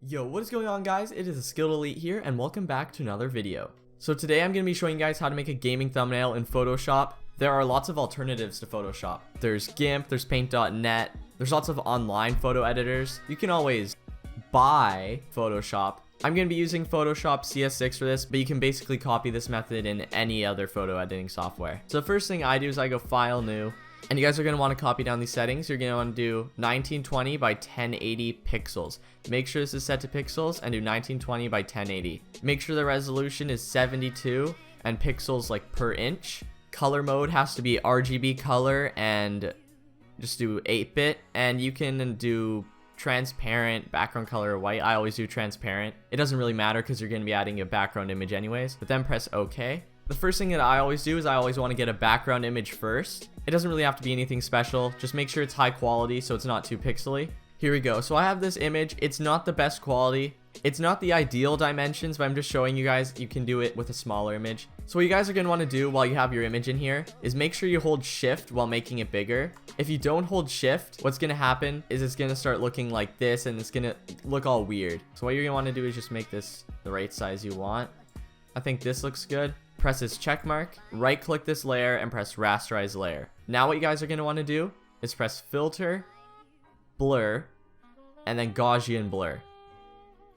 Yo, what is going on, guys? It is TheSkilledElite here, and welcome back to another video. So today I'm going to be showing you guys how to make a gaming thumbnail in Photoshop. There are lots of alternatives to Photoshop. There's GIMP, there's Paint.net, there's lots of online photo editors. You can always buy Photoshop. I'm going to be using Photoshop CS6 for this, but you can basically copy this method in any other photo editing software. So the first thing I do is I go File, New. And you guys are going to want to copy down these settings. You're going to want to do 1920 by 1080 pixels. Make sure this is set to pixels and do 1920 by 1080. Make sure the resolution is 72 and pixels like per inch. Color mode has to be RGB color and just do 8-bit. And you can do transparent, background color, white. I always do transparent. It doesn't really matter because you're going to be adding a background image anyways. But then press OK. The first thing that I always do is I always want to get a background image first. It doesn't really have to be anything special. Just make sure it's high quality so it's not too pixely. Here we go. So I have this image. It's not the best quality. It's not the ideal dimensions, but I'm just showing you guys you can do it with a smaller image. So what you guys are going to want to do while you have your image in here is make sure you hold shift while making it bigger. If you don't hold shift, what's going to happen is it's going to start looking like this and it's going to look all weird. So what you're going to want to do is just make this the right size you want. I think this looks good. Press this check mark, right click this layer and press rasterize layer. Now what you guys are going to want to do is press filter, blur, and then Gaussian blur.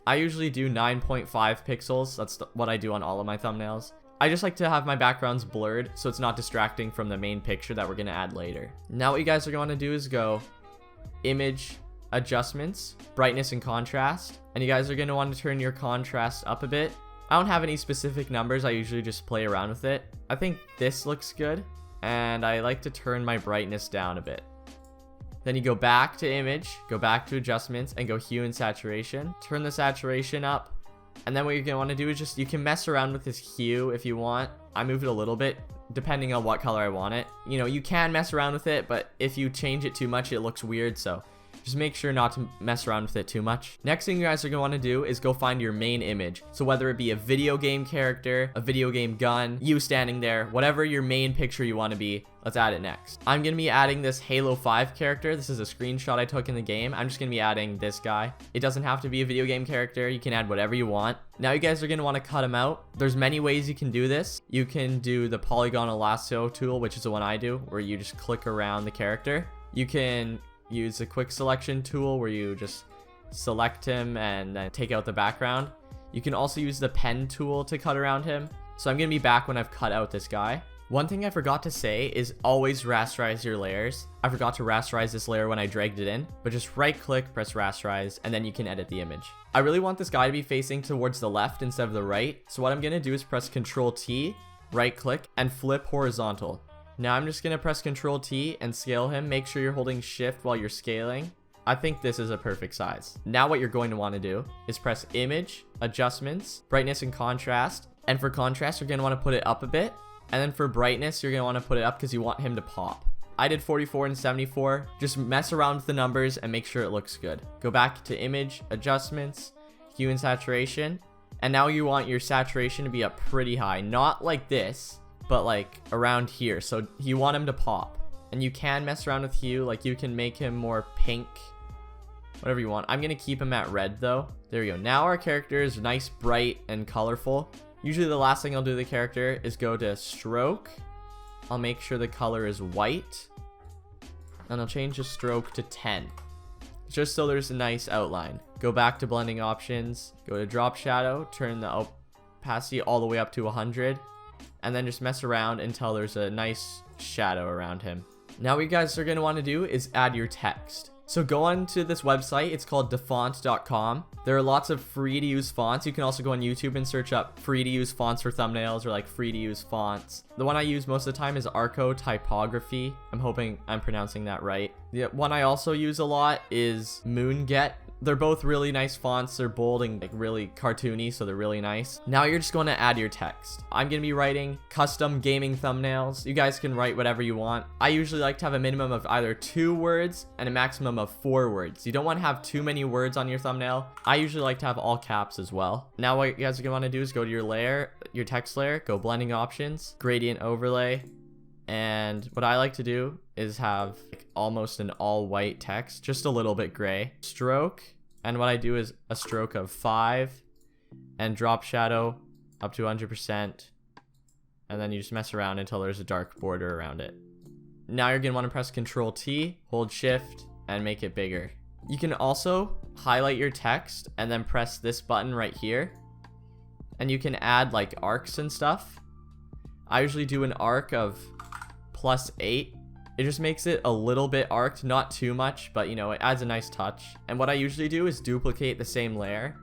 I usually do 9.5 pixels. That's what I do on all of my thumbnails. I just like to have my backgrounds blurred so it's not distracting from the main picture that we're going to add later. Now what you guys are going to do is go image adjustments, brightness and contrast, and you guys are going to want to turn your contrast up a bit. I don't have any specific numbers. I usually just play around with it. I think this looks good. And I like to turn my brightness down a bit. Then you go back to image, go back to adjustments, and go hue and saturation. Turn the saturation up. And then what you're going to want to do is just, you can mess around with this hue if you want. I move it a little bit, depending on what color I want it. You know, you can mess around with it, but if you change it too much, it looks weird. So just make sure not to mess around with it too much. Next thing you guys are going to want to do is go find your main image. So whether it be a video game character, a video game gun, you standing there, whatever your main picture you want to be, let's add it next. I'm going to be adding this Halo 5 character. This is a screenshot I took in the game. I'm just going to be adding this guy. It doesn't have to be a video game character. You can add whatever you want. Now you guys are going to want to cut him out. There's many ways you can do this. You can do the polygonal lasso tool, which is the one I do, where you just click around the character. You can use a quick selection tool where you just select him and then take out the background. You can also use the pen tool to cut around him. So I'm going to be back when I've cut out this guy. One thing I forgot to say is always rasterize your layers. I forgot to rasterize this layer when I dragged it in, but just right click, press rasterize, and then you can edit the image. I really want this guy to be facing towards the left instead of the right. So what I'm going to do is press Ctrl T, right click, and flip horizontal. Now I'm just going to press Ctrl T and scale him. Make sure you're holding shift while you're scaling. I think this is a perfect size. Now what you're going to want to do is press image, adjustments, brightness and contrast. And for contrast, you're going to want to put it up a bit. And then for brightness, you're going to want to put it up because you want him to pop. I did 44 and 74. Just mess around with the numbers and make sure it looks good. Go back to image, adjustments, hue and saturation. And now you want your saturation to be up pretty high. Not like this, but like around here. So you want him to pop. And you can mess around with hue. Like you can make him more pink, whatever you want. I'm going to keep him at red though. There we go. Now our character is nice, bright, and colorful. Usually the last thing I'll do to the character is go to stroke. I'll make sure the color is white. And I'll change the stroke to 10. Just so there's a nice outline. Go back to blending options. Go to drop shadow. Turn the opacity all the way up to 100. And then just mess around until there's a nice shadow around him. Now what you guys are going to want to do is add your text. So go on to this website. It's called defont.com. There are lots of free to use fonts. You can also go on YouTube and search up free to use fonts for thumbnails or like free to use fonts. The one I use most of the time is Arco Typography. I'm hoping I'm pronouncing that right. The one I also use a lot is Moonget. They're both really nice fonts. They're bold and like really cartoony, so they're really nice. Now you're just going to add your text. I'm going to be writing custom gaming thumbnails. You guys can write whatever you want. I usually like to have a minimum of either 2 words and a maximum of 4 words. You don't want to have too many words on your thumbnail. I usually like to have all caps as well. Now what you guys are going to want to do is go to your layer, your text layer, go blending options, gradient overlay. And what I like to do is have like almost an all white text, just a little bit gray. Stroke, And what I do is a stroke of 5 and drop shadow up to 100%. And then you just mess around until there's a dark border around it. Now you're going to want to press Control T, hold Shift, and make it bigger. You can also highlight your text and then press this button right here. And you can add like arcs and stuff. I usually do an arc of +8. It just makes it a little bit arced, not too much, but you know, it adds a nice touch. And what I usually do is duplicate the same layer,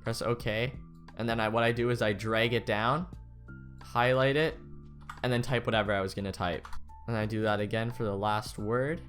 press OK, and then what I do is I drag it down, highlight it, and then type whatever I was going to type. And I do that again for the last word.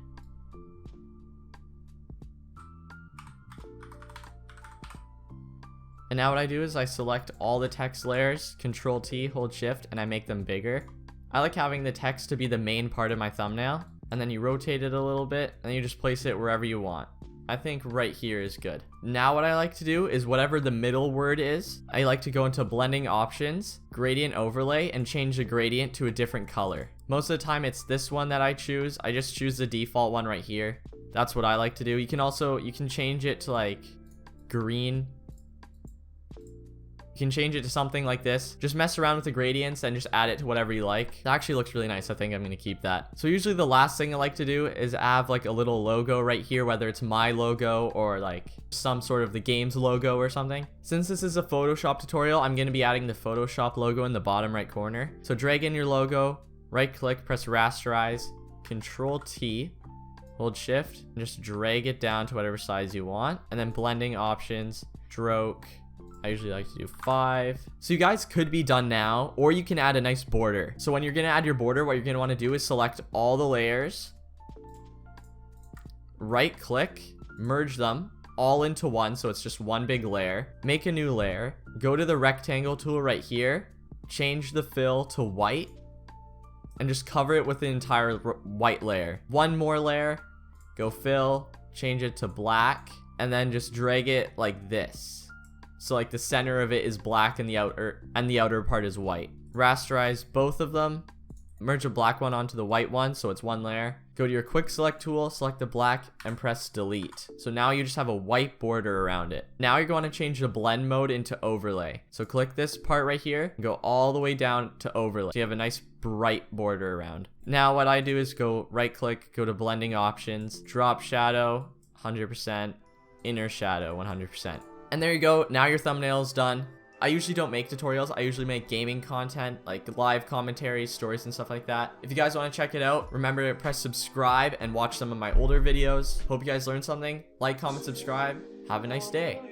And now what I do is I select all the text layers, Control T, hold Shift, and I make them bigger. I like having the text to be the main part of my thumbnail, and then you rotate it a little bit, and you just place it wherever you want. I think right here is good. Now what I like to do is whatever the middle word is, I like to go into blending options, gradient overlay, and change the gradient to a different color. Most of the time it's this one that I choose. I just choose the default one right here. That's what I like to do. You can change it to like green. You can change it to something like this. Just mess around with the gradients and just add it to whatever you like. It actually looks really nice. I think I'm going to keep that. So usually the last thing I like to do is have like a little logo right here, whether it's my logo or like some sort of the game's logo or something. Since this is a Photoshop tutorial, I'm going to be adding the Photoshop logo in the bottom right corner. So drag in your logo, right click, press rasterize, Control T, hold Shift, and just drag it down to whatever size you want. And then blending options, stroke. I usually like to do 5. So you guys could be done now, or you can add a nice border. So when you're going to add your border, what you're going to want to do is select all the layers, right click, merge them all into one. So it's just one big layer, make a new layer, go to the rectangle tool right here, change the fill to white, and just cover it with the entire white layer. One more layer, go fill, change it to black, and then just drag it like this. So like the center of it is black and the outer part is white. Rasterize both of them, merge the black one onto the white one, so it's one layer. Go to your quick select tool, select the black, and press delete. So now you just have a white border around it. Now you're going to change the blend mode into overlay. So click this part right here and go all the way down to overlay. So you have a nice bright border around. Now what I do is go right click, go to blending options, drop shadow 100%, inner shadow 100%. And there you go. Now your thumbnail is done. I usually don't make tutorials. I usually make gaming content, like live commentaries, stories, and stuff like that. If you guys want to check it out, remember to press subscribe and watch some of my older videos. Hope you guys learned something. Like, comment, subscribe. Have a nice day.